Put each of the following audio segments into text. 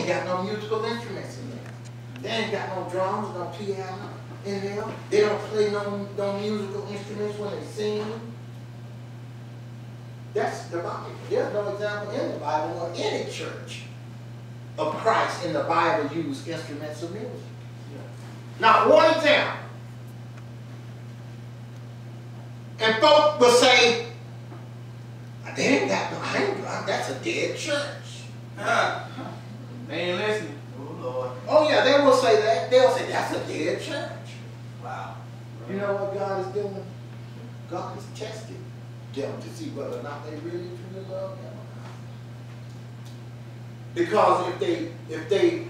got no musical instruments in there. They ain't got no drums, no piano in there. They don't play no musical instruments when they sing. That's the Bible. There's no example in the Bible or any church of Christ in the Bible use instruments of music. Not one example. And folks will say, they ain't got no, that's a dead church. They ain't listening. Oh, Lord. Oh, yeah, they will say that. They'll say, that's a dead church. Wow. You know what God is doing? God is testing them to see whether or not they really truly love Him. Because if they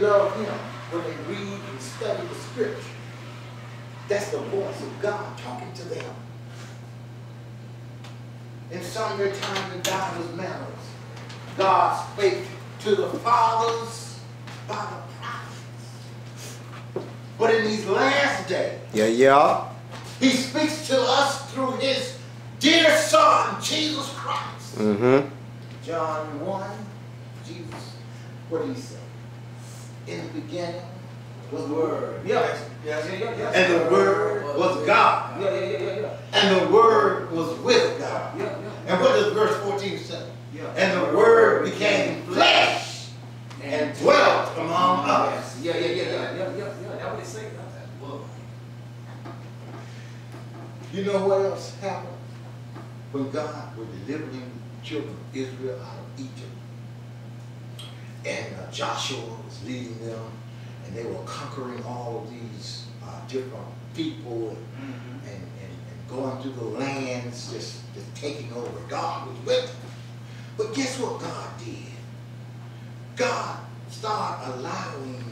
love Him, when they read and study the Scripture, that's the voice of God talking to them. In sundry times and divers manners, God spake to the fathers by the prophets. But in these last days, He speaks to us through His dear Son, Jesus Christ. John 1, Jesus, what did He say? In the beginning was the Word. Yes. And the Word was God. And the Word was with God. And what does verse 14 say? And the Word became flesh and dwelt among us. That's what it says. You know what else happened? When God was delivering the children of Israel out of Egypt, and Joshua was leading them, and they were conquering all of these different people and going through the lands, just taking over. God was with them. But guess what God did? God started allowing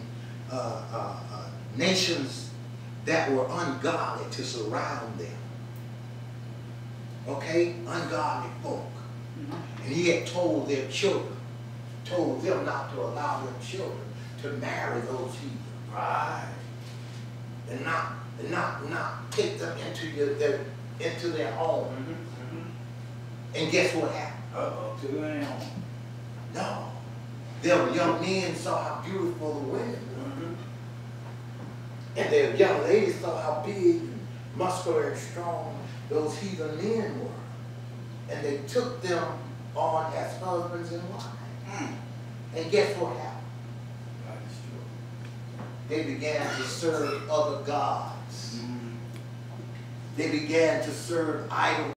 nations that were ungodly to surround them. Okay? Ungodly folk. And He had told their children, told them not to allow their children to marry those heathen. Right. And not take them into their home. And guess what happened? To their home. No. Their young men saw how beautiful the women were. And their young ladies saw how big and muscular and strong those heathen men were. And they took them on as husbands and wives. And guess what happened? They began to serve other gods. They began to serve idols.